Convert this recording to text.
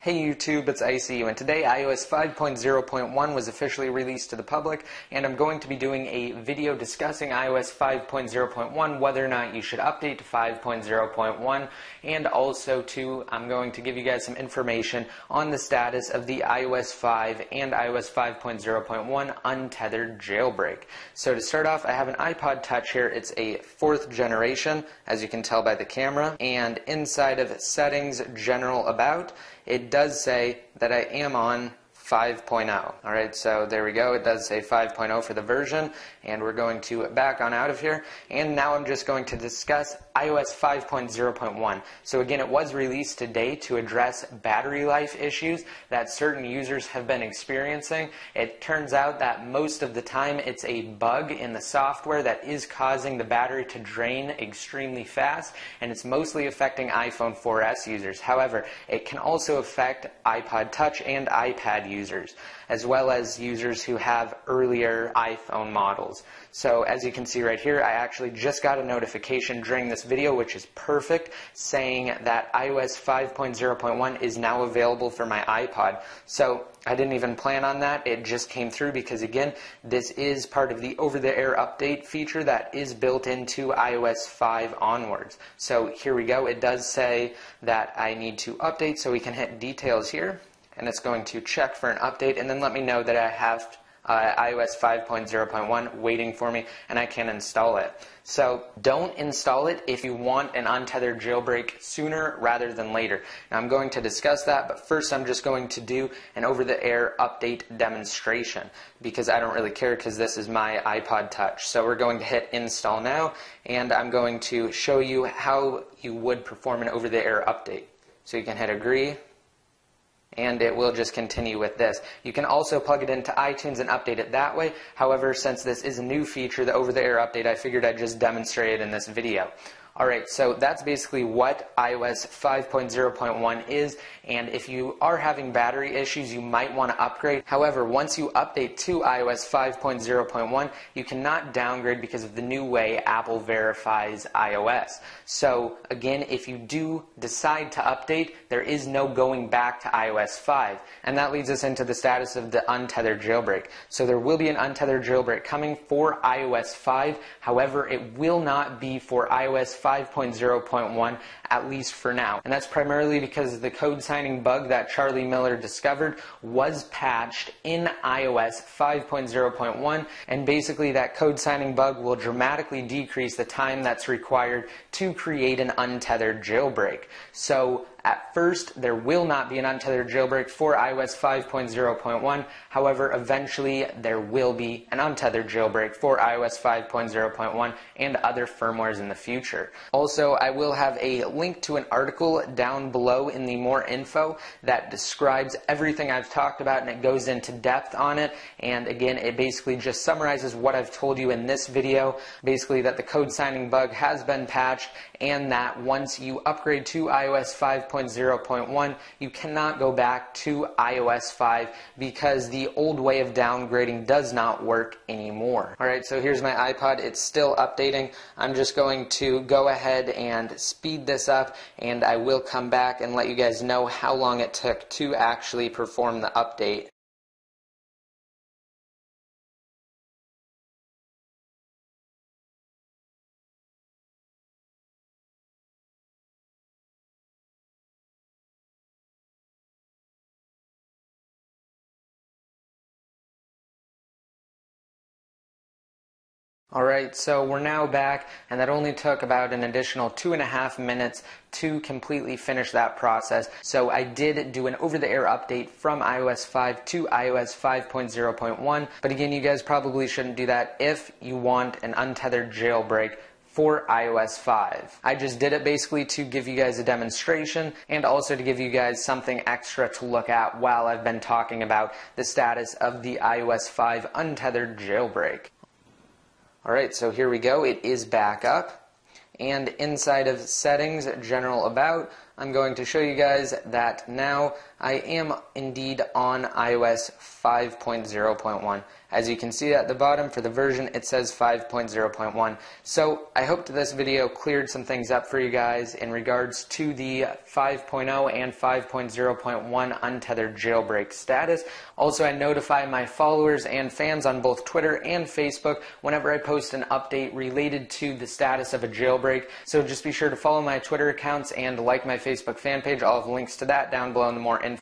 Hey YouTube, it's ICU, and today iOS 5.0.1 was officially released to the public, and I'm going to be doing a video discussing iOS 5.0.1, whether or not you should update to 5.0.1, and also I'm going to give you guys some information on the status of the iOS 5 and iOS 5.0.1 Untethered Jailbreak. So to start off, I have an iPod Touch here. It's a 4th generation, as you can tell by the camera, and inside of Settings, General About, it does say that I am on 5.0. Alright, so there we go. It does say 5.0 for the version, and we're going to back on out of here. And now I'm just going to discuss iOS 5.0.1. So again, it was released today to address battery life issues that certain users have been experiencing. It turns out that most of the time it's a bug in the software that is causing the battery to drain extremely fast, and it's mostly affecting iPhone 4S users. However, it can also affect iPod Touch and iPad users, as well as users who have earlier iPhone models. So as you can see right here, I actually just got a notification during this video, which is perfect, saying that iOS 5.0.1 is now available for my iPod. So I didn't even plan on that. It just came through because, again, this is part of the over-the-air update feature that is built into iOS 5 onwards. So here we go. It does say that I need to update, so we can hit details here, and it's going to check for an update and then let me know that I have iOS 5.0.1 waiting for me and I can install it. So don't install it if you want an untethered jailbreak sooner rather than later. Now I'm going to discuss that, but first I'm just going to do an over-the-air update demonstration because I don't really care because this is my iPod Touch. So we're going to hit install now, and I'm going to show you how you would perform an over-the-air update. So you can hit agree, and it will just continue with this. You can also plug it into iTunes and update it that way. However, since this is a new feature, the over-the-air update, I figured I'd just demonstrate it in this video. Alright, so that's basically what iOS 5.0.1 is, and if you are having battery issues, you might want to upgrade. However, once you update to iOS 5.0.1, you cannot downgrade because of the new way Apple verifies iOS. So again, if you do decide to update, there is no going back to iOS 5, and that leads us into the status of the untethered jailbreak. So there will be an untethered jailbreak coming for iOS 5, however, it will not be for iOS 5.0.1, at least for now. And that's primarily because the code signing bug that Charlie Miller discovered was patched in iOS 5.0.1, and basically that code signing bug will dramatically decrease the time that's required to create an untethered jailbreak. So at first, there will not be an untethered jailbreak for iOS 5.0.1. However, eventually there will be an untethered jailbreak for iOS 5.0.1 and other firmwares in the future. Also, I will have a link to an article down below in the more info that describes everything I've talked about, and it goes into depth on it. And again, it basically just summarizes what I've told you in this video. Basically that the code signing bug has been patched, and that once you upgrade to iOS 5.0.1, you cannot go back to iOS 5 because the old way of downgrading does not work anymore. Alright, so here's my iPod. It's still updating. I'm just going to go ahead and speed this up, and I will come back and let you guys know how long it took to actually perform the update. Alright, so we're now back, and that only took about an additional 2.5 minutes to completely finish that process. So I did do an over-the-air update from iOS 5 to iOS 5.0.1, but again, you guys probably shouldn't do that if you want an untethered jailbreak for iOS 5. I just did it basically to give you guys a demonstration and also to give you guys something extra to look at while I've been talking about the status of the iOS 5 untethered jailbreak. Alright, so here we go. It is back up, and inside of Settings, General About, I'm going to show you guys that now I am indeed on iOS 5.0.1. As you can see at the bottom, for the version it says 5.0.1. So I hope this video cleared some things up for you guys in regards to the 5.0 and 5.0.1 Untethered Jailbreak status. Also, I notify my followers and fans on both Twitter and Facebook whenever I post an update related to the status of a jailbreak. So just be sure to follow my Twitter accounts and like my Facebook fan page. I'll have links to that down below in the more info.